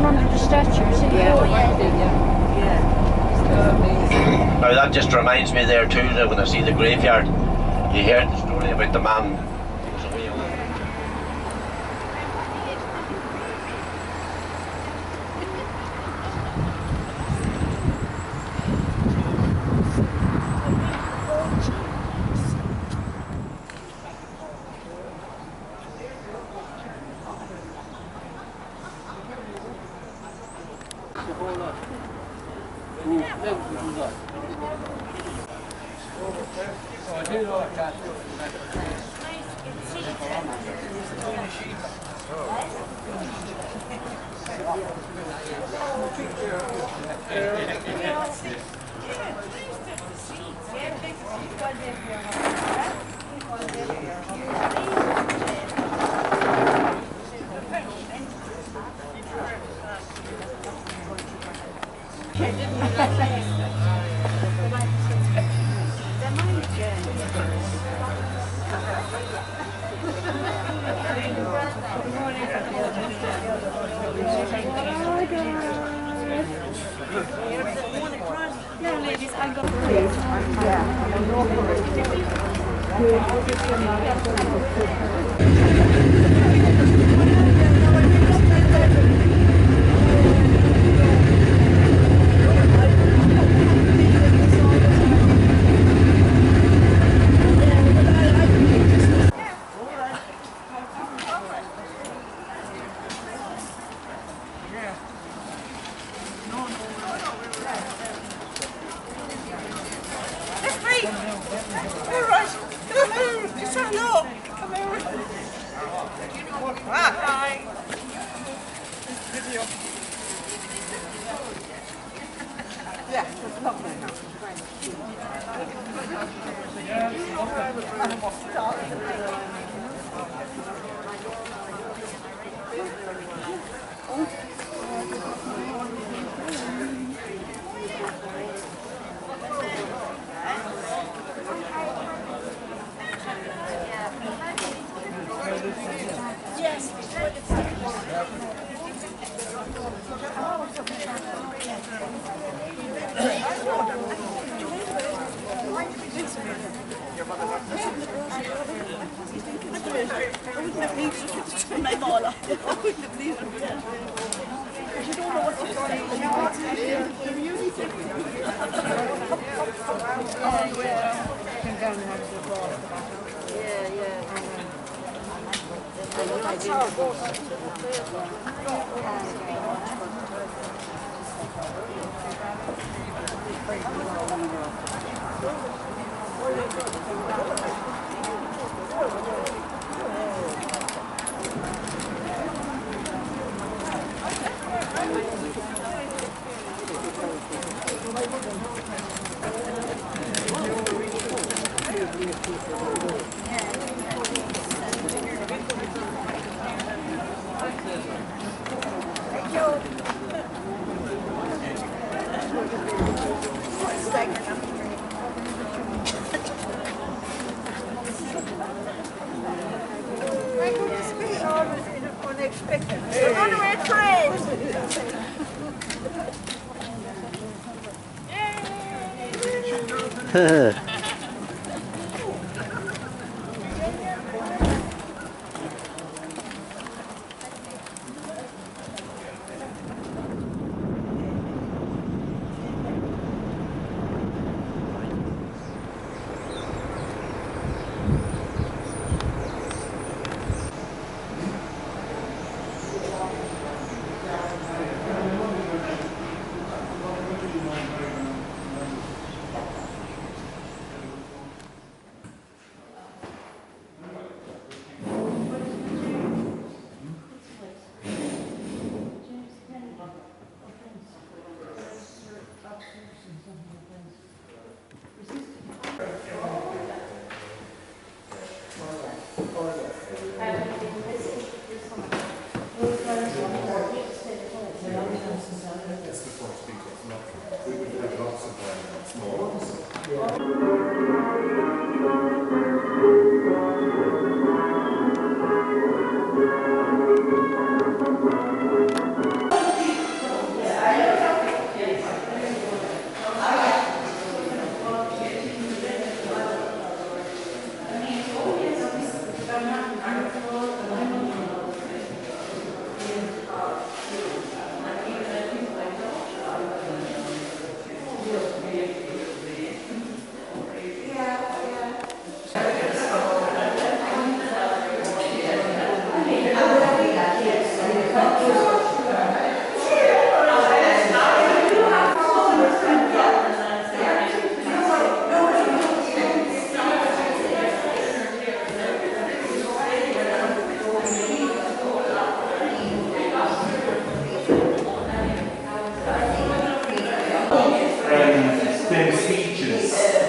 down under the statues. Now that just reminds me there too that when I see the graveyard, you hear the story about the man who was away on.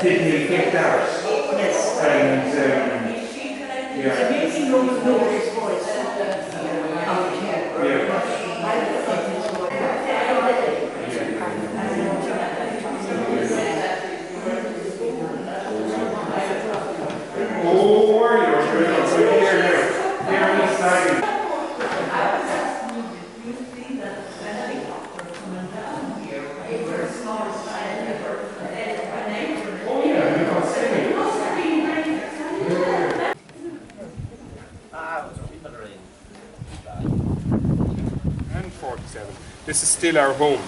Did he pick that? Yes. And yeah. Making room to know his voice. Oh, where are you? So here now. Here on this side. Oh yeah, we got singing. And 47. This is still our home.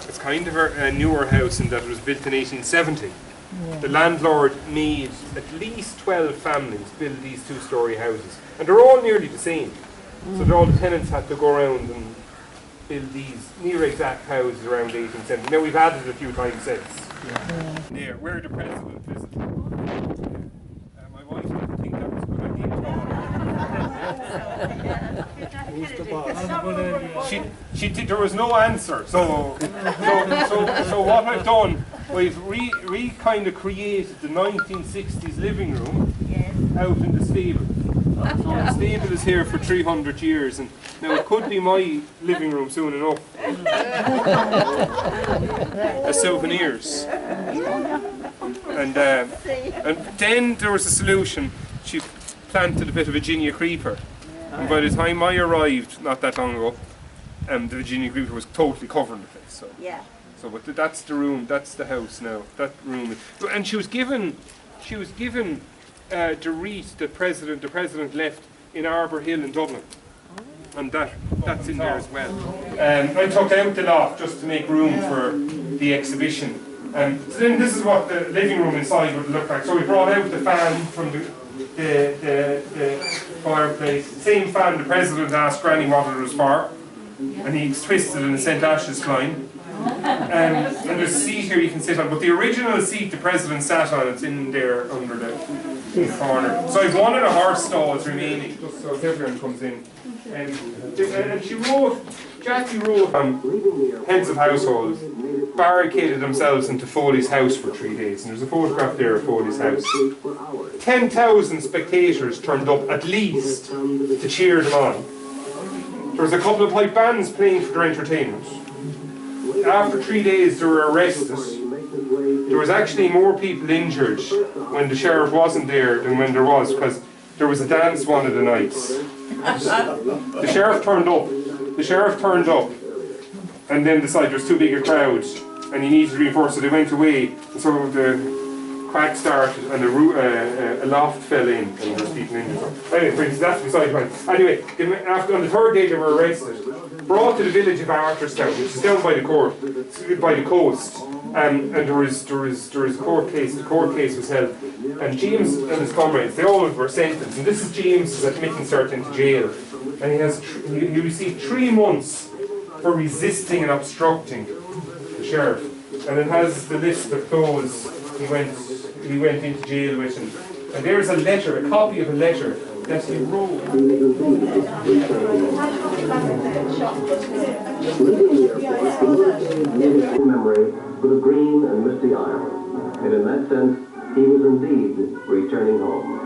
It's kind of a newer house in that it was built in 1870. Yeah. The landlord made at least 12 families build these two-storey houses. And they're all nearly the same. So all the tenants had to go around and build these near exact houses around 1870. Now we've added a few times since. Yeah. There, where the president visited. My wife didn't think that was a good idea. She did, there was no answer. So what I've done, we've kind of created the 1960s living room out in the stable. So the stable is here for 300 years, and now it could be my living room soon enough. As souvenirs. And then there was a solution. She planted a bit of Virginia creeper. And by the time I arrived, not that long ago, the Virginia creeper was totally covering the place. So, yeah. So, but that's the room. That's the house now. That room. And she was given the wreath that the president left in Arbour Hill in Dublin, and that's in there as well. I took out the loft just to make room for the exhibition. So then this is what the living room inside would look like. So we brought out the fan from the fireplace. Same fan the president asked Granny what it was for, and he twisted and sent Ash's Klein. And there's a seat here you can sit on, but the original seat the president sat on, it's in there under the corner. So I've one of the horse stalls remaining, just so everyone comes in. And Jackie wrote heads of households barricaded themselves into Foley's house for 3 days, and there's a photograph there of Foley's house. 10,000 spectators turned up at least to cheer them on. There was a couple of pipe bands playing for their entertainment. After 3 days they were arrested. There was actually more people injured when the sheriff wasn't there than when there was, because there was a dance one of the nights. The sheriff turned up, and then decided there was too big a crowd and he needed to reinforce, so they went away, and so the crack started and a loft fell in and there was people injured. Anyway, that's beside the point. Anyway, on the third day they were arrested, brought to the village of Arthurstown, which is down by the coast, and there was a court case. The court case was held, and James and his comrades, they all were sentenced, and this is James' admitting cert into jail, and he received 3 months for resisting and obstructing the sheriff, and it has the list of those he went into jail with, and there's a letter, a copy of a letter that he wrote. Memory for the green and misty isle, and in that sense, he was indeed returning home.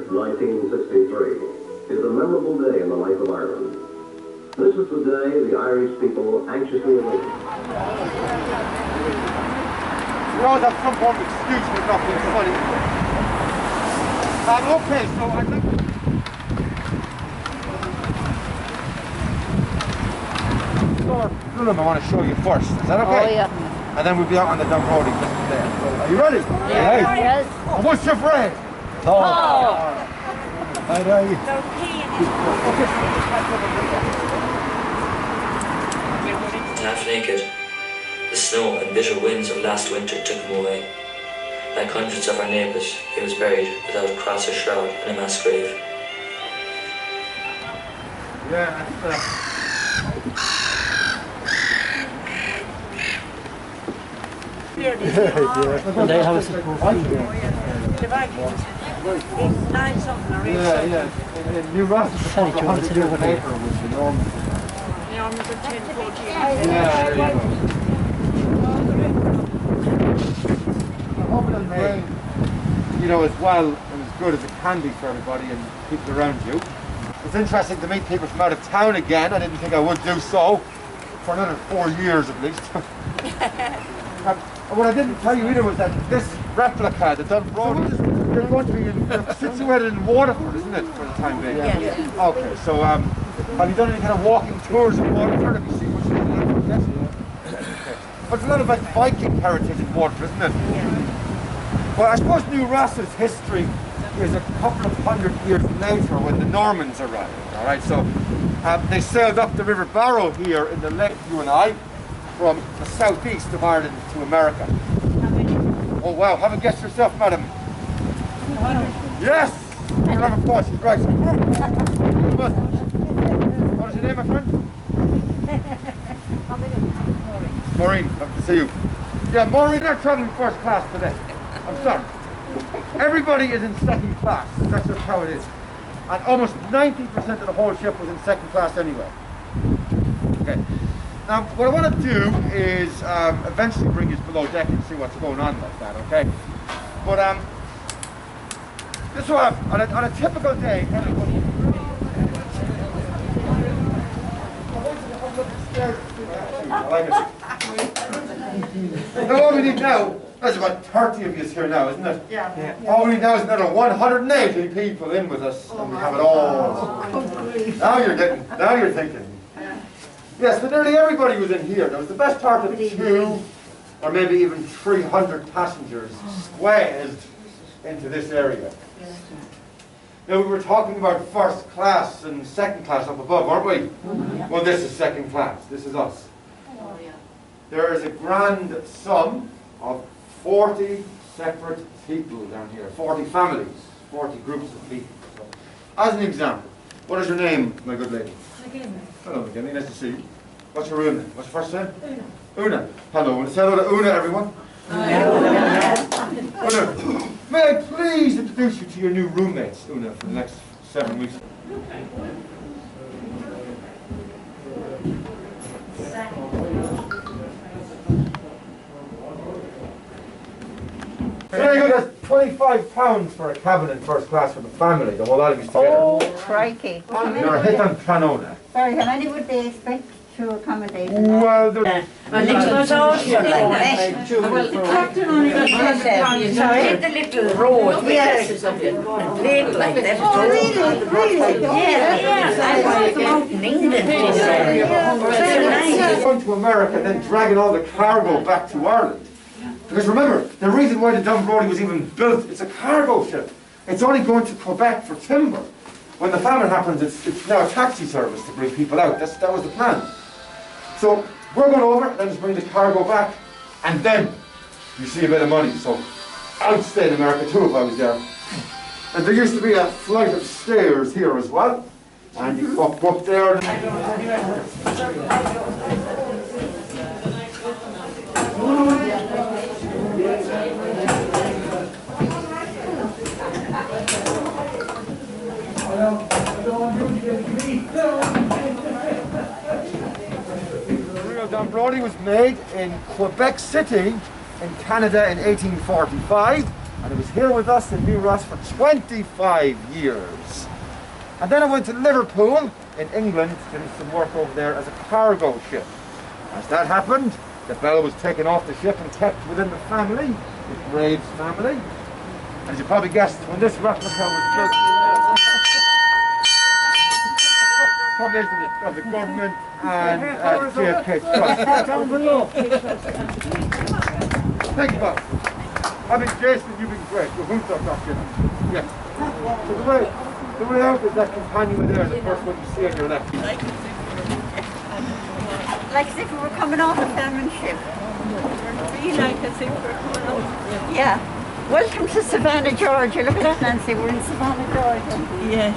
3rd, 1963, is a memorable day in the life of Ireland. This is the day the Irish people anxiously awaited. We always have some form of excuse for not being funny. Okay, so I'd like to... Film I want to show you first. Is that okay? Oh, yeah. And then we'll be out on the Dunbrody just there. So, are you ready? Yeah. Yes. And what's your friend? Oh. Half naked, the snow and bitter winds of last winter took him away. Like hundreds of our neighbours, he was buried without a cross or shroud in a mass grave. Yeah, And they have a support The Vikings. It's 9 something or 8 something. yeah. New Ross is supposed to 100 years of paper, which is enormous. The armies of 10, 14. Yeah, there you go. You know, as well and as good as it can be for everybody and people around you. It's interesting to meet people from out of town again. I didn't think I would do so for another 4 years at least. And what I didn't tell you either was that this replica, the Dunbrody, they're going to be situated in Waterford, isn't it, for the time being? Yes. Okay, so have you done any kind of walking tours of Waterford? Have you seen what's going on? Yes. Okay. But there's a lot of like Viking heritage in Waterford, isn't it? Yeah. Well, I suppose New Ross's history is a couple of hundred years later when the Normans arrived. All right, so they sailed up the River Barrow here in the lake, you and I, from the southeast of Ireland to America. Oh wow, have a guess yourself, madam. Yes! You have a pause, she's right. What is your name, my friend? Maureen, lovely to see you. Yeah, Maureen, they're travelling first class today. I'm sorry. Everybody is in second class. That's just how it is. And almost 90% of the whole ship was in second class anyway. Okay. Now, what I want to do is eventually bring you below deck and see what's going on like that, okay? But this is what on a typical day, everybody... I like it. Now, all we need now, there's about 30 of you here now, isn't it? Yeah. All we need now is another 180 people in with us, and we have it all. Now you're thinking. Yes, but nearly everybody was in here. There was the best part of 2 or maybe even 300 passengers squeezed into this area. Now, we were talking about first class and second class up above, weren't we? Well, this is second class. This is us. There is a grand sum of 40 separate people down here, 40 families, 40 groups of people. So, as an example, what is your name, my good lady? Hello, McKinley, nice to see you. What's your real name? What's your first name? Una. Hello, say hello to Una, everyone. Una, may I please introduce you to your new roommates, Una, for the next 7 weeks. There you go, that's £25 for a cabin in first class for the family, the whole lot of you together. Oh, crikey. You're a hit on Planona. Sorry, how many would they expect to accommodate? Well, there's... And it was also like that. Well, the captain only got Sorry, the little road. Yes. And played like that. Oh, really? Yeah. I was out in England. Going to America and then dragging all the cargo back to Ireland. Because remember, the reason why the Dunbrody was even built, it's a cargo ship. It's only going to Quebec for timber. When the famine happens, it's now a taxi service to bring people out. That was the plan. So we're going over, then just bring the cargo back, and then you see a bit of money. So I'd stay in America too if I was there. And there used to be a flight of stairs here as well. And you up there. The real Dunbrody was made in Quebec City in Canada in 1845, And it was here with us in New Ross for 25 years. And then I went to Liverpool in England to do some work over there as a cargo ship. As that happened, the bell was taken off the ship and kept within the family, the Graves family. As you probably guessed, when this replica was built, combination of the government and JFK Trust. Thank you, Bob. I mean, Jason, you've been great. You're hooked up, yes. So the way out is that companion there, the first one you see on your left. Like as if we were coming off a Famine ship. Feel like as if we're coming up. Yeah. Welcome to Savannah, Georgia. Look at that, Nancy. We're in Savannah, Georgia. Yes.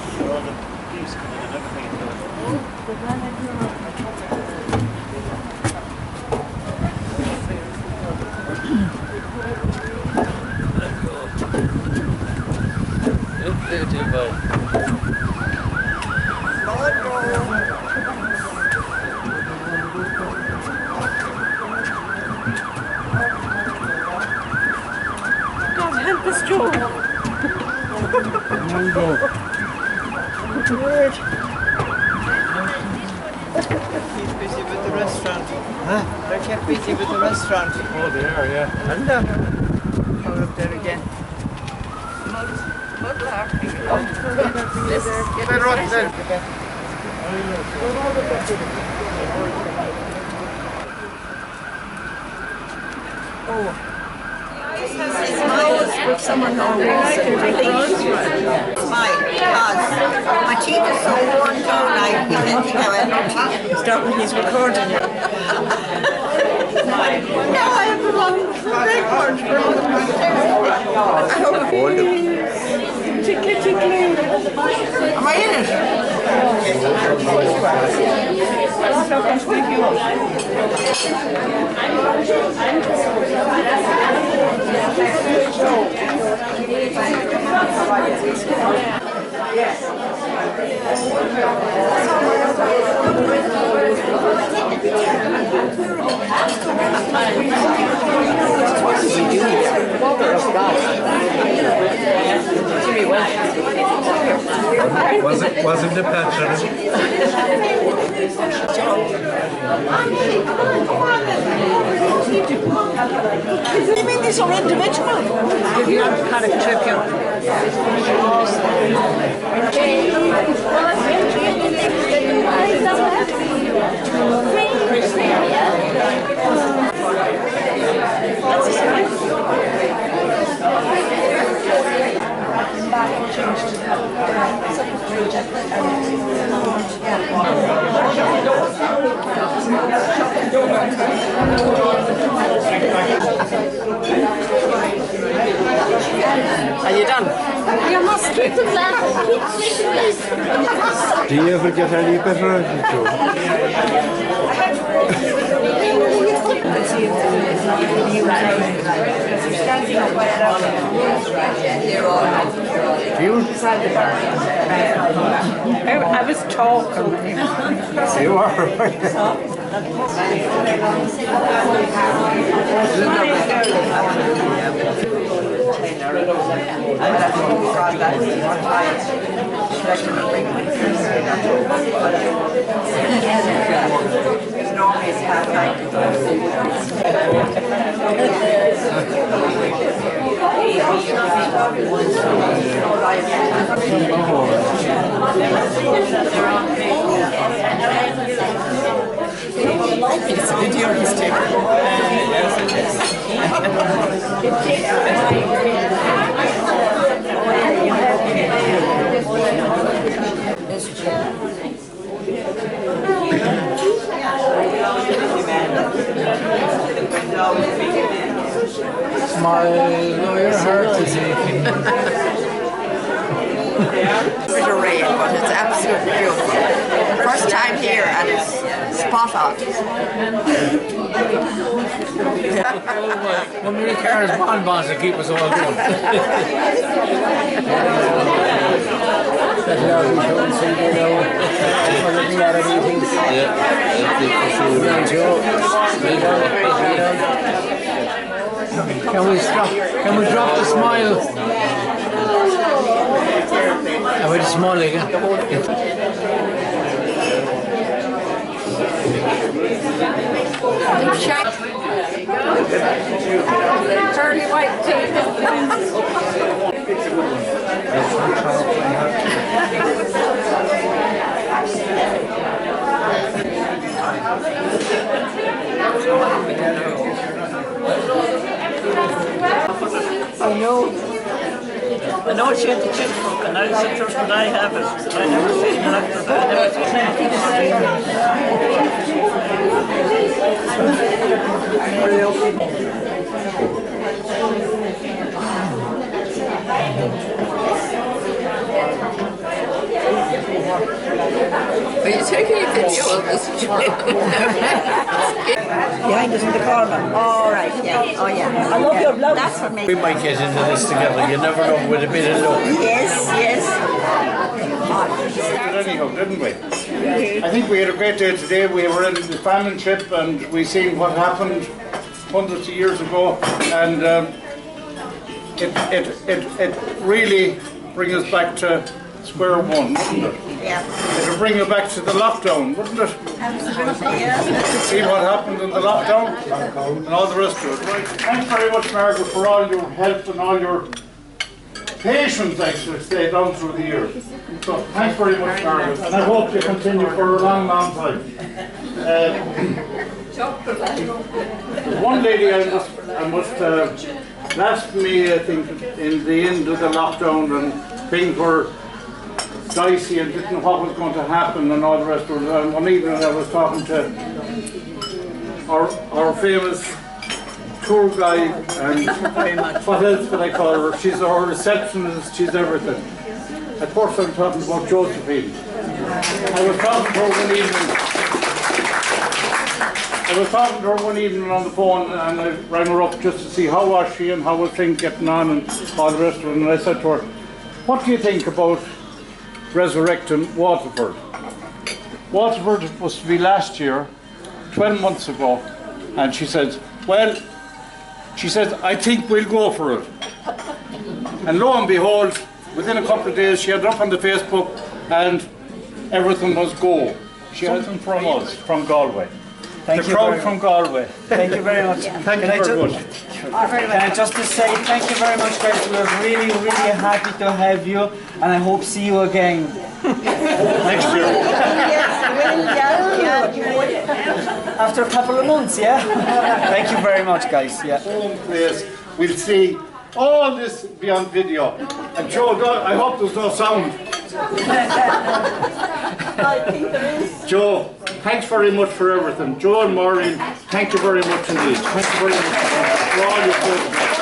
God help us, Joe. He's busy with the restaurant. Huh? They're kept busy with the restaurant. Oh, they are, yeah. And we're up there again. With someone always smile because my teeth are so worn down I didn't think I had no teeth. Stop when he's recording it. Now I have the wrong record for all the Tickly. Am I in it? Wasn't the pension? You mean these are individual? You haven't had a trip yet. Are you done? You must keep them back. Do you ever get any better? I was talking. You are. It's a video he's taken. Yes, it is. Smile, know your heart is aching. Bit of rain, but it's absolutely beautiful. First time here and it's spot on. How many cars bonbons to keep us all going? Can we drop the smile? And with a smile again. Charlie White I know she had the chip book, and I said to her, "Could I have it?" I never seen an actor that. Are you taking a video of this? Behind us in the corner. All right, yeah. Oh, yeah. I love your blouse. That's what makes We might get into this together, you never know, with a bit of luck. Yes, yes. Anyhow, didn't we? I think we had a great day today. We were in the Famine trip and we seen what happened hundreds of years ago, and it really brings us back to square one, wouldn't it? Yeah. It'll bring you back to the lockdown, wouldn't it? Absolutely, yeah. See what happened in the lockdown and all the rest of it. Right. Thanks very much, Margaret, for all your help and all your patience, actually, stay down through the years. So thanks very much, Margaret, and I hope you continue for a long, long time. One lady I must last me, I think, in the end of the lockdown, and things were dicey and didn't know what was going to happen and all the rest of it. And one evening I was talking to our famous tour guide, and what else would I call her? She's our receptionist, she's everything. At first I'm talking about Josephine. I was talking to her one evening on the phone, and I rang her up just to see how was she and how was things getting on and all the rest of it. And I said to her, "What do you think about resurrecting Waterford?" Waterford was to be last year, 12 months ago, and she said, "Well," she said, "I think we'll go for it." And lo and behold, within a couple of days she had it up on the Facebook and everything was go. She had something from us, from Galway. Thank the you crowd very from Galway. Thank you very much. Thank you very much. Can I just to say thank you very much, guys. We're really, really happy to have you, and I hope see you again next year. After a couple of months, yeah. Thank you very much, guys. Yeah. Place. We'll see all this be on video. And Joe, I hope there's no sound. I think there is. Joe, thanks very much for everything. Joe and Maureen, thank you very much indeed. Thank you very much for all your photographs.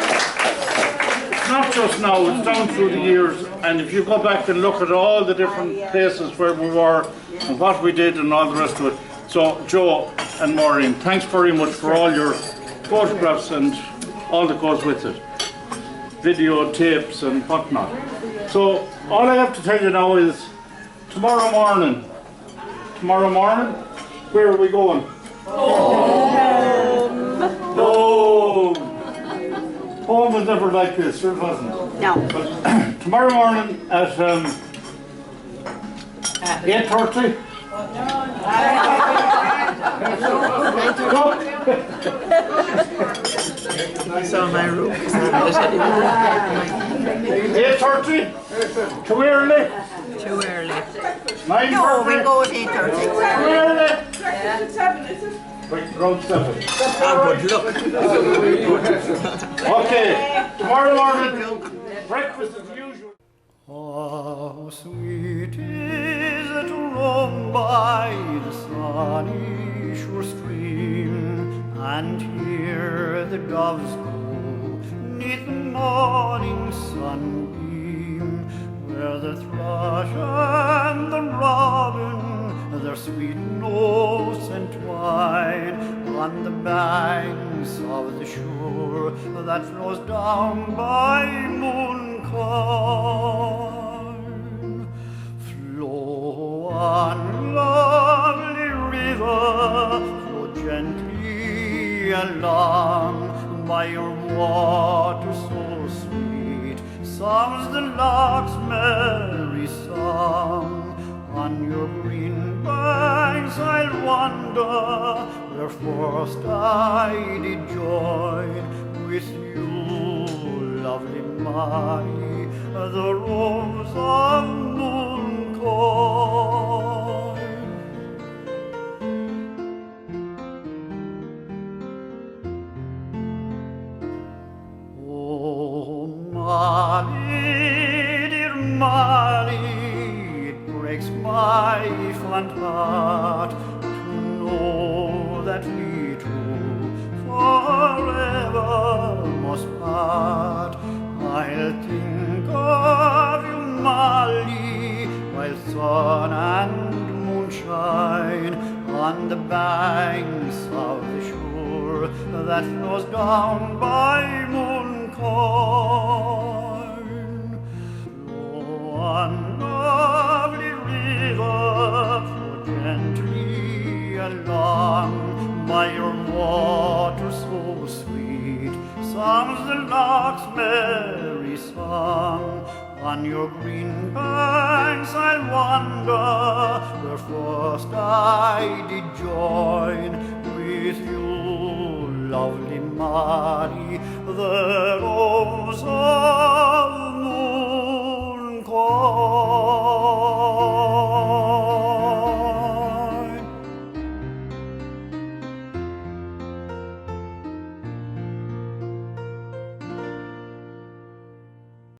Not just now, it's down through the years, and if you go back and look at all the different places where we were and what we did and all the rest of it. So, Joe and Maureen, thanks very much for all your photographs and all that goes with it. Video tapes and whatnot. So, all I have to tell you now is, tomorrow morning, where are we going? Home! Home was never like this, sure it wasn't. No. But tomorrow morning at 8:30. I saw my room. 8:30? Too early? Too early. 9:30? No, we go at 8:30. Too early? Right, round 7. Oh, good luck. Okay, tomorrow morning, breakfast as usual. How sweet is it to roam by the sunny shore stream, and hear the doves go 'neath the morning sunbeam, where the thrush and the robin their sweet notes entwine on the banks of the shore that flows down by Mooncline. Flow on, lovely river, flow gently along by your water so sweet, sounds the lark's merry song. On your green banks I'll wander, where first I did join with you, lovely Mary, the rose of Mooncoin. Oh, Molly, dear Molly, it breaks my fond heart to know that we two forever must part. I'll think of you, Molly, while sun and moon shine on the banks of the shore that flows down by Mooncoin. One lovely river, flow gently along by your water so sweet, sounds the lark's merry song. On your green banks I'll wander, where first I did join with you, lovely Mary, the rose of